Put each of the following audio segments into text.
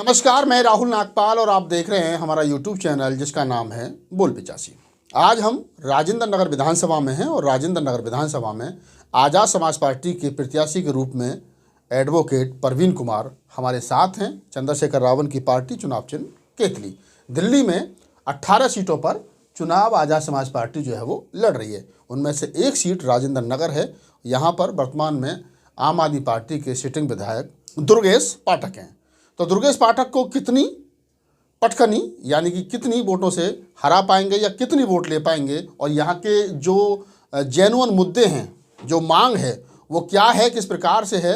नमस्कार, मैं राहुल नागपाल और आप देख रहे हैं हमारा यूट्यूब चैनल जिसका नाम है बोल पिचासी। आज हम राजेंद्र नगर विधानसभा में हैं और राजेंद्र नगर विधानसभा में आज़ाद समाज पार्टी के प्रत्याशी के रूप में एडवोकेट परवीन कुमार हमारे साथ हैं। चंद्रशेखर रावण की पार्टी चुनाव चिन्ह केतली। दिल्ली में 18 सीटों पर चुनाव आज़ाद समाज पार्टी जो है वो लड़ रही है। उनमें से एक सीट राजेंद्र नगर है। यहाँ पर वर्तमान में आम आदमी पार्टी के सिटिंग विधायक दुर्गेश पाठक हैं। तो दुर्गेश पाठक को कितनी पटकनी यानी कि कितनी वोटों से हरा पाएंगे या कितनी वोट ले पाएंगे, और यहाँ के जो जेन्युइन मुद्दे हैं, जो मांग है वो क्या है, किस प्रकार से है,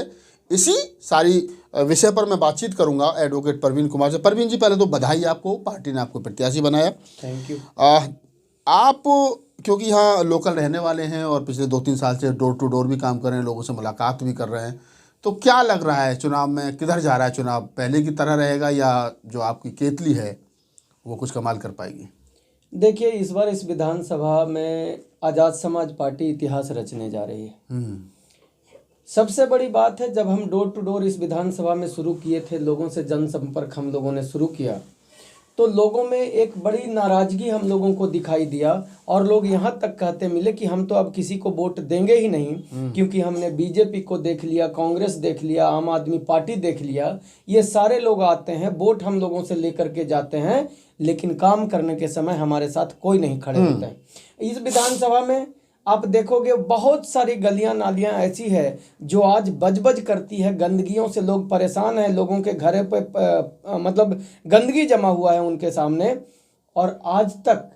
इसी सारी विषय पर मैं बातचीत करूंगा एडवोकेट परवीन कुमार से। परवीन जी, पहले तो बधाई आपको, पार्टी ने आपको प्रत्याशी बनाया। Thank you. आप क्योंकि यहाँ लोकल रहने वाले हैं और पिछले 2-3 साल से डोर टू डोर भी काम कर रहे हैं, लोगों से मुलाकात भी कर रहे हैं, तो क्या लग रहा है चुनाव में किधर जा रहा है? चुनाव पहले की तरह रहेगा या जो आपकी केतली है वो कुछ कमाल कर पाएगी? देखिए, इस बार इस विधानसभा में आज़ाद समाज पार्टी इतिहास रचने जा रही है। सबसे बड़ी बात है, जब हम डोर टू डोर इस विधानसभा में शुरू किए थे, लोगों से जनसंपर्क हम लोगों ने शुरू किया, तो लोगों में एक बड़ी नाराज़गी हम लोगों को दिखाई दिया और लोग यहाँ तक कहते मिले कि हम तो अब किसी को वोट देंगे ही नहीं, क्योंकि हमने बीजेपी को देख लिया, कांग्रेस देख लिया, आम आदमी पार्टी देख लिया। ये सारे लोग आते हैं, वोट हम लोगों से लेकर के जाते हैं, लेकिन काम करने के समय हमारे साथ कोई नहीं खड़े होते हैं। इस विधानसभा में आप देखोगे बहुत सारी गलियां नालियां ऐसी है जो आज बजबज करती है, गंदगियों से लोग परेशान हैं, लोगों के घरों पे मतलब गंदगी जमा हुआ है उनके सामने। और आज तक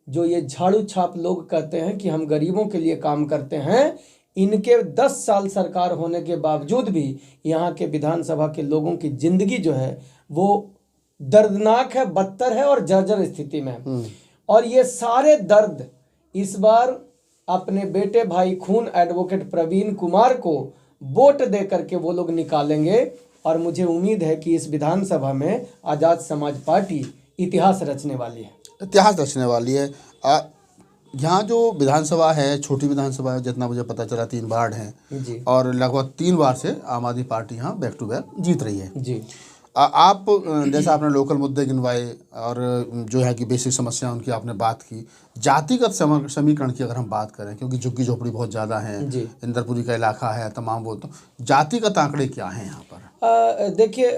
जो ये झाड़ू छाप लोग कहते हैं कि हम गरीबों के लिए काम करते हैं, इनके 10 साल सरकार होने के बावजूद भी यहाँ के विधानसभा के लोगों की जिंदगी जो है वो दर्दनाक है, बदतर है और जर्जर स्थिति में है। और ये सारे दर्द इस बार अपने बेटे भाई खून एडवोकेट प्रवीण कुमार को वोट दे करके वो लोग निकालेंगे। और मुझे उम्मीद है कि इस विधानसभा में आज़ाद समाज पार्टी इतिहास रचने वाली है। इतिहास रचने वाली है। यहाँ जो विधानसभा है, छोटी विधानसभा है, जितना मुझे पता चला 3 वार्ड हैं जी, और लगभग 3 बार से आम आदमी पार्टी यहाँ बैक टू बैक जीत रही है जी। आप जैसा आपने लोकल मुद्दे गिनवाए और जो है कि बेसिक समस्या उनकी आपने बात की, जातिगत समीकरण की अगर हम बात करें, क्योंकि झुग्गी झोपड़ी बहुत ज़्यादा हैं, इंदरपुरी का इलाका है, तमाम वो, तो जातिगत आंकड़े क्या हैं यहाँ पर? देखिए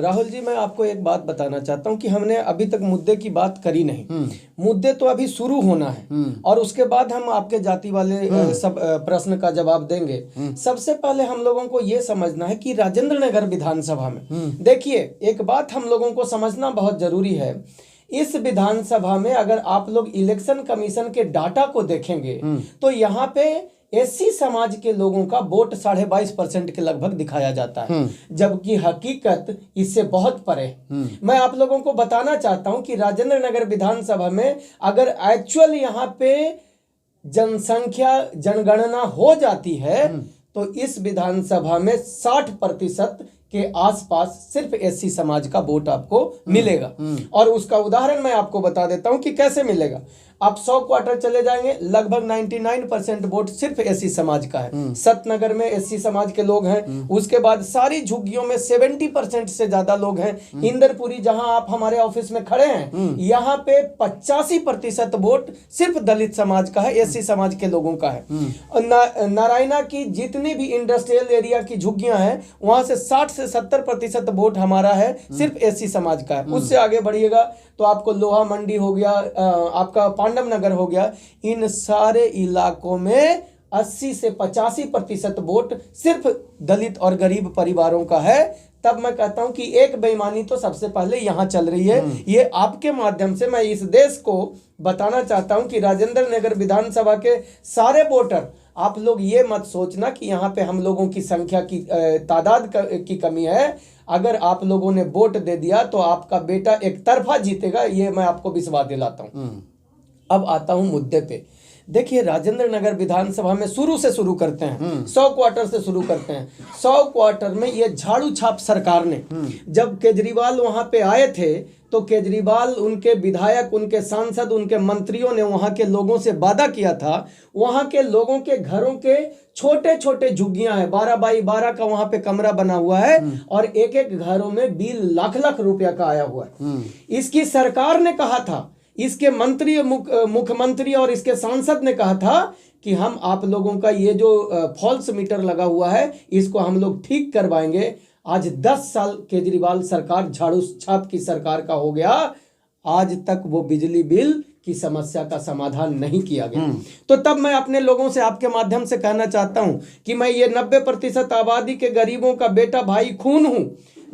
राहुल जी, मैं आपको एक बात बताना चाहता हूँ कि हमने अभी तक मुद्दे की बात करी नहीं। मुद्दे तो अभी शुरू होना है और उसके बाद हम आपके जाति वाले सब प्रश्न का जवाब देंगे। सबसे पहले हम लोगों को ये समझना है कि राजेंद्र नगर विधानसभा में, देखिए एक बात हम लोगों को समझना बहुत जरूरी है। इस विधानसभा में अगर आप लोग इलेक्शन कमीशन के डाटा को देखेंगे तो यहाँ पे एससी समाज के लोगों का वोट 22.5% के लगभग दिखाया जाता है, जबकि हकीकत इससे बहुत परे। मैं आप लोगों को बताना चाहता हूं कि राजेंद्र नगर विधानसभा में अगर एक्चुअल यहाँ पे जनसंख्या जनगणना हो जाती है तो इस विधानसभा में 60% के आसपास सिर्फ एससी समाज का वोट आपको मिलेगा। और उसका उदाहरण मैं आपको बता देता हूं कि कैसे मिलेगा। आप 100 क्वार्टर चले जाएंगे, लगभग 99% वोट सिर्फ एससी समाज का है। सतनगर में एससी समाज के लोग हैं, उसके बाद सारी झुग्गियों में 70% से ज्यादा लोग हैं। इंदरपुरी जहां आप हमारे ऑफिस में खड़े हैं, यहाँ पे 85% वोट सिर्फ दलित समाज का है, एससी समाज के लोगों का है। नारायणा की जितनी भी इंडस्ट्रियल एरिया की झुग्गियां हैं, वहां से 60 से 70% वोट हमारा है, सिर्फ एससी समाज का है। उससे आगे बढ़िएगा तो आपको लोहा मंडी हो गया, आपका पांडव नगर हो गया, इन सारे इलाकों में 80 से 85% वोट सिर्फ दलित और गरीब परिवारों का है। तब मैं कहता हूं कि एक बेईमानी तो सबसे पहले यहां चल रही है। ये आपके माध्यम से मैं इस देश को बताना चाहता हूं कि राजेंद्र नगर विधानसभा के सारे वोटर, आप लोग ये मत सोचना कि यहाँ पे हम लोगों की संख्या की तादाद की कमी है। अगर आप लोगों ने वोट दे दिया तो आपका बेटा एक तरफा जीतेगा, ये मैं आपको विश्वास दिलाता हूँ। अब आता हूँ मुद्दे पे। देखिए, राजेंद्र नगर विधानसभा में शुरू से शुरू करते हैं, 100 क्वार्टर से शुरू करते हैं। 100 क्वार्टर में ये झाड़ू छाप सरकार ने, जब केजरीवाल वहां पे आए थे तो केजरीवाल, उनके विधायक, उनके सांसद, उनके मंत्रियों ने वहां के लोगों से वादा किया था, वहां के लोगों के घरों के छोटे छोटे झुग्गियां हैं, 12 बाई 12 का वहां पे कमरा बना हुआ है और एक एक घरों में बिल लाख लाख रुपया का आया हुआ है। इसकी सरकार ने कहा था, इसके मंत्री, मुख्यमंत्री और इसके सांसद ने कहा था कि हम आप लोगों का ये जो फॉल्स मीटर लगा हुआ है इसको हम लोग ठीक करवाएंगे। आज 10 साल केजरीवाल सरकार, झाड़ू छाप की सरकार का हो गया, आज तक वो बिजली बिल की समस्या का समाधान नहीं किया गया। तो तब मैं अपने लोगों से आपके माध्यम से कहना चाहता हूं कि मैं ये 90% आबादी के गरीबों का बेटा भाई खून हूं।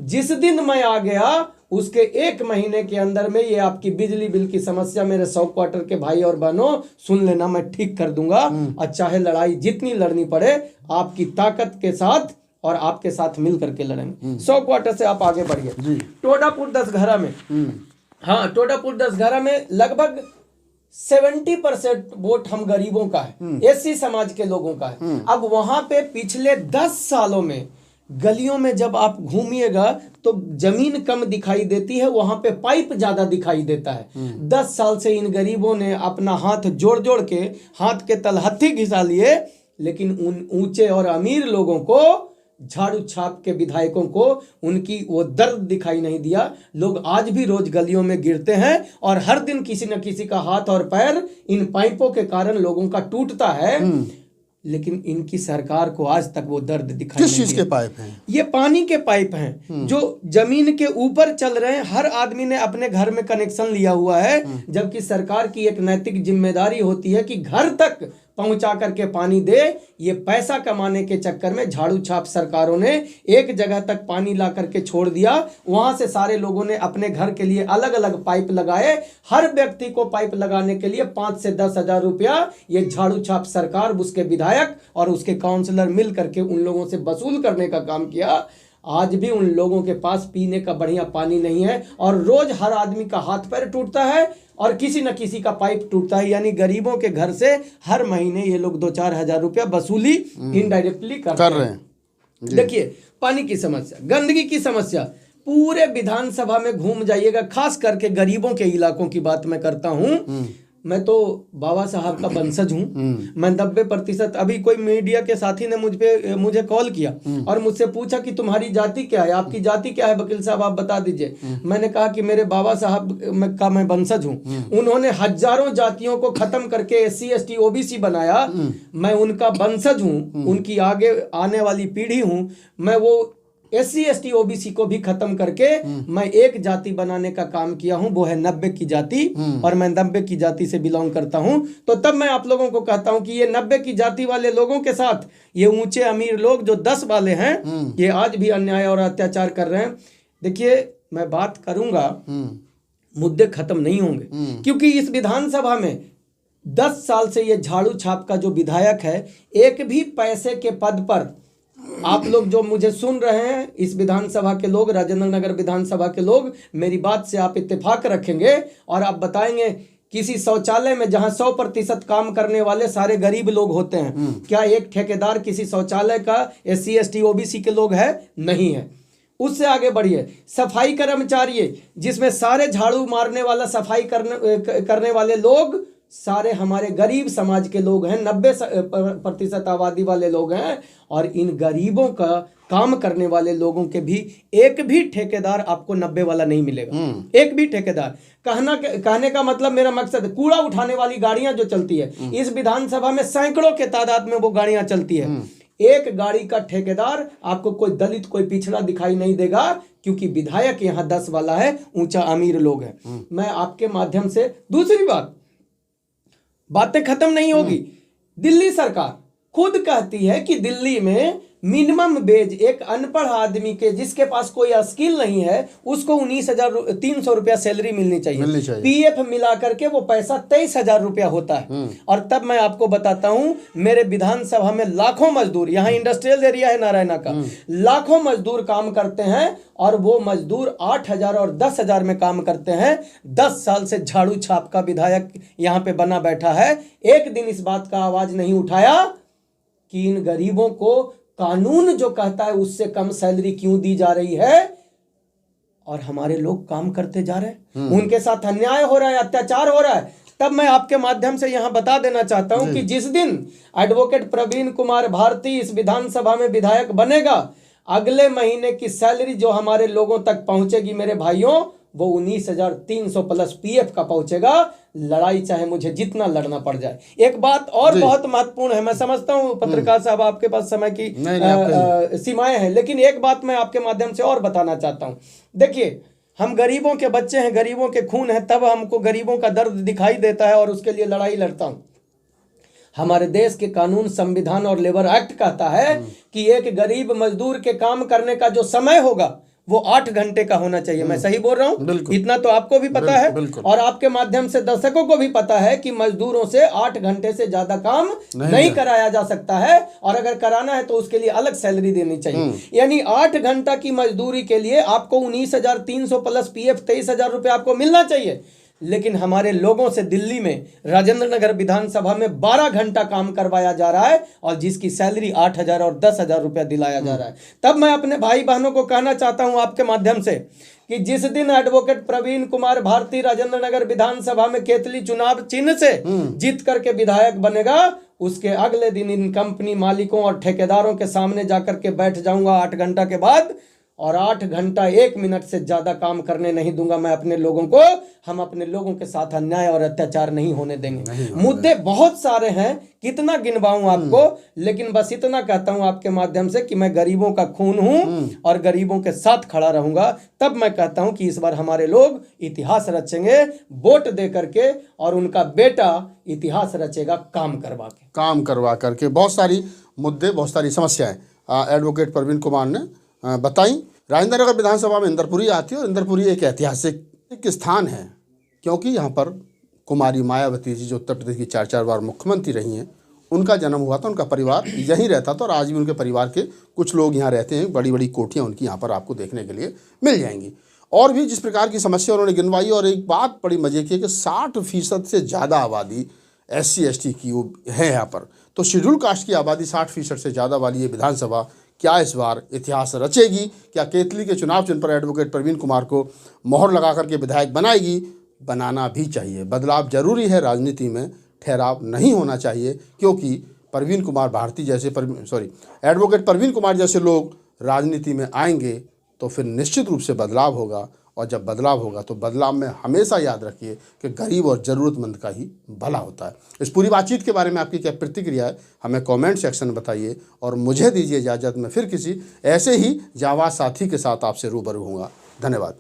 जिस दिन मैं आ गया उसके 1 महीने के अंदर में ये आपकी बिजली बिल की समस्या, मेरे 100 क्वार्टर के भाई और बहनों सुन लेना, मैं ठीक कर दूंगा। और चाहे लड़ाई जितनी लड़नी पड़े आपकी ताकत के साथ और आपके साथ मिल करके लड़ेंगे। 100 क्वार्टर से आप आगे बढ़िए। टोडापुर 10 घरा में, हाँ, टोडापुर 10 घरा में लगभग 70% वोट हम गरीबों का है, एससी समाज के लोगों का है। अब वहां पे पिछले 10 सालों में गलियों में जब आप घूमिएगा तो जमीन कम दिखाई देती है, वहां पे पाइप ज्यादा दिखाई देता है। 10 साल से इन गरीबों ने अपना हाथ जोड़ जोड़ के हाथ के तलहथी घिसा लिए, लेकिन उन ऊंचे और अमीर लोगों को, झाड़ू छाप के विधायकों को, उनकी वो दर्द दिखाई नहीं दिया। लोग आज भी रोज गलियों में गिरते हैं और हर दिन किसी न किसी का हाथ और पैर इन पाइपों के कारण लोगों का टूटता है, लेकिन इनकी सरकार को आज तक वो दर्द दिखाई किस चीज के पाइप हैं? ये पानी के पाइप हैं जो जमीन के ऊपर चल रहे हैं। हर आदमी ने अपने घर में कनेक्शन लिया हुआ है, जबकि सरकार की एक नैतिक जिम्मेदारी होती है कि घर तक पहुंचा करके पानी दे। ये पैसा कमाने के चक्कर में झाड़ू छाप सरकारों ने एक जगह तक पानी ला करके छोड़ दिया, वहां से सारे लोगों ने अपने घर के लिए अलग अलग पाइप लगाए। हर व्यक्ति को पाइप लगाने के लिए 5 से 10 हजार रुपया ये झाड़ू छाप सरकार, उसके विधायक और उसके काउंसलर मिल करके उन लोगों से वसूल करने का काम किया। आज भी उन लोगों के पास पीने का बढ़िया पानी नहीं है और रोज हर आदमी का हाथ पैर टूटता है और किसी न किसी का पाइप टूटता है। यानी गरीबों के घर से हर महीने ये लोग 2-4 हजार रुपया वसूली इनडायरेक्टली कर रहे हैं। देखिए, पानी की समस्या, गंदगी की समस्या, पूरे विधानसभा में घूम जाइएगा, खास करके गरीबों के इलाकों की बात मैं करता हूँ। मैं तो बाबा साहब का वंशज हूँ। मैं 90%, अभी कोई मीडिया के साथी ने मुझे कॉल किया और मुझसे पूछा कि तुम्हारी जाति क्या है, आपकी जाति क्या है वकील साहब, आप बता दीजिए। मैंने कहा कि मेरे बाबा साहब का मैं वंशज हूँ। उन्होंने हजारों जातियों को खत्म करके SC ST OBC बनाया। मैं उनका वंशज हूँ, उनकी आगे आने वाली पीढ़ी हूँ। मैं वो SC ST OBC को भी खत्म करके मैं एक जाति बनाने का काम किया हूं, वो है 90 की जाति, और मैं 90 की जाति से बिलोंग करता हूं। तो तब मैं आप लोगों को कहता हूं कि ये 90 की जाति वाले लोगों के साथ ये ऊंचे अमीर लोग जो 10 वाले हैं, ये आज भी अन्याय और अत्याचार कर रहे हैं। देखिए, मैं बात करूंगा, मुद्दे खत्म नहीं होंगे, क्योंकि इस विधानसभा में 10 साल से ये झाड़ू छाप का जो विधायक है, एक भी पैसे के पद पर, आप लोग जो मुझे सुन रहे हैं, इस विधानसभा के लोग, राजेंद्र नगर विधानसभा के लोग, मेरी बात से आप इत्तेफाक रखेंगे और आप बताएंगे किसी शौचालय में जहां 100% काम करने वाले सारे गरीब लोग होते हैं, क्या एक ठेकेदार किसी शौचालय का SC ST OBC के लोग है? नहीं है। उससे आगे बढ़िए, सफाई कर्मचारी, जिसमें सारे झाड़ू मारने वाला, सफाई करने वाले लोग सारे हमारे गरीब समाज के लोग हैं, 90% आबादी वाले लोग हैं। और इन गरीबों का काम करने वाले लोगों के भी एक भी ठेकेदार आपको 90 वाला नहीं मिलेगा, एक भी ठेकेदार। कहने का मतलब, मेरा मकसद, कूड़ा उठाने वाली गाड़ियां जो चलती है इस विधानसभा में, सैकड़ों के तादाद में वो गाड़ियां चलती है। एक गाड़ी का ठेकेदार आपको कोई दलित, कोई पिछड़ा दिखाई नहीं देगा, क्योंकि विधायक यहाँ 10 वाला है, ऊंचा अमीर लोग हैं। मैं आपके माध्यम से, दूसरी बातें खत्म नहीं होगी। दिल्ली सरकार खुद कहती है कि दिल्ली में मिनिमम वेज एक अनपढ़ आदमी के जिसके पास कोई स्किल नहीं है उसको 19,300 रुपया सैलरी मिलनी चाहिए। पीएफ मिला करके वो पैसा 23,000 रुपया होता है। और तब मैं आपको बताता हूं, मेरे विधानसभा में लाखों मजदूर, यहाँ इंडस्ट्रियल एरिया है नारायणा का, लाखों मजदूर काम करते हैं और वो मजदूर 8,000 और 10,000 में काम करते हैं। 10 साल से झाड़ू छाप का विधायक यहाँ पे बना बैठा है, एक दिन इस बात का आवाज नहीं उठाया कि इन गरीबों को कानून जो कहता है उससे कम सैलरी क्यों दी जा रही है और हमारे लोग काम करते जा रहे हैं, उनके साथ अन्याय हो रहा है, अत्याचार हो रहा है। तब मैं आपके माध्यम से यहां बता देना चाहता हूं कि जिस दिन एडवोकेट प्रवीण कुमार भारती इस विधानसभा में विधायक बनेगा, अगले महीने की सैलरी जो हमारे लोगों तक पहुंचेगी मेरे भाइयों, वो 19,300 प्लस पीएफ का पहुंचेगा। लड़ाई चाहे मुझे जितना लड़ना पड़ जाए। एक बात और बहुत महत्वपूर्ण है, मैं समझता हूं पत्रकार साहब आपके पास समय की सीमाएं हैं, लेकिन एक बात मैं आपके माध्यम से और बताना चाहता हूं। देखिए, हम गरीबों के बच्चे हैं, गरीबों के खून है, तब हमको गरीबों का दर्द दिखाई देता है और उसके लिए लड़ाई लड़ता हूं। हमारे देश के कानून, संविधान और लेबर एक्ट कहता है कि एक गरीब मजदूर के काम करने का जो समय होगा वो 8 घंटे का होना चाहिए। मैं सही बोल रहा हूं? इतना तो आपको भी पता है और आपके माध्यम से दर्शकों को भी पता है कि मजदूरों से 8 घंटे से ज्यादा काम नहीं कराया जा सकता है और अगर कराना है तो उसके लिए अलग सैलरी देनी चाहिए। यानी 8 घंटा की मजदूरी के लिए आपको 19,300 प्लस पीएफ 23,000 रुपये आपको मिलना चाहिए। लेकिन हमारे लोगों से दिल्ली में राजेंद्र नगर विधानसभा में 12 घंटा काम करवाया जा रहा है और जिसकी सैलरी 8,000 और 10,000 रुपया दिलाया जा रहा है। तब मैं अपने भाई बहनों को कहना चाहता हूं आपके माध्यम से कि जिस दिन एडवोकेट प्रवीण कुमार भारती राजेंद्र नगर विधानसभा में केतली चुनाव चिन्ह से जीत करके विधायक बनेगा, उसके अगले दिन इन कंपनी मालिकों और ठेकेदारों के सामने जाकर के बैठ जाऊंगा 8 घंटा के बाद और 8 घंटा 1 मिनट से ज्यादा काम करने नहीं दूंगा मैं अपने लोगों को। हम अपने लोगों के साथ अन्याय और अत्याचार नहीं होने देंगे। मुद्दे बहुत सारे हैं, कितना गिनवाऊं आपको, लेकिन बस इतना कहता हूं आपके माध्यम से कि मैं गरीबों का खून हूं और गरीबों के साथ खड़ा रहूंगा। तब मैं कहता हूं कि इस बार हमारे लोग इतिहास रचेंगे वोट दे करके और उनका बेटा इतिहास रचेगा काम करवा करके। बहुत सारी मुद्दे, बहुत सारी समस्याएं एडवोकेट प्रवीण कुमार ने बताई। राजेंद्र नगर विधानसभा में इंदरपुरी आती है और इंदरपुरी एक ऐतिहासिक स्थान है क्योंकि यहाँ पर कुमारी मायावती जी जो उत्तर प्रदेश की 4 बार मुख्यमंत्री रही हैं, उनका जन्म हुआ था, उनका परिवार यहीं रहता था और आज भी उनके परिवार के कुछ लोग यहाँ रहते हैं। बड़ी बड़ी कोठियाँ उनकी यहाँ पर आपको देखने के लिए मिल जाएंगी। और भी जिस प्रकार की समस्या उन्होंने गिनवाई, और एक बात बड़ी मजे की है कि 60% से ज़्यादा आबादी SC ST की है यहाँ पर। तो शेड्यूल कास्ट की आबादी 60% से ज़्यादा वाली ये विधानसभा क्या इस बार इतिहास रचेगी? क्या केतली के चुनाव चिन्ह पर एडवोकेट प्रवीण कुमार को मोहर लगा करके विधायक बनाएगी? बनाना भी चाहिए। बदलाव जरूरी है, राजनीति में ठहराव नहीं होना चाहिए, क्योंकि प्रवीण कुमार भारती जैसे एडवोकेट प्रवीण कुमार जैसे लोग राजनीति में आएंगे तो फिर निश्चित रूप से बदलाव होगा। और जब बदलाव होगा तो बदलाव में हमेशा याद रखिए कि गरीब और ज़रूरतमंद का ही भला होता है। इस पूरी बातचीत के बारे में आपकी क्या प्रतिक्रिया है, हमें कमेंट सेक्शन में बताइए और मुझे दीजिए इजाज़त। मैं फिर किसी ऐसे ही जांबाज साथी के साथ आपसे रूबरू होऊंगा। धन्यवाद।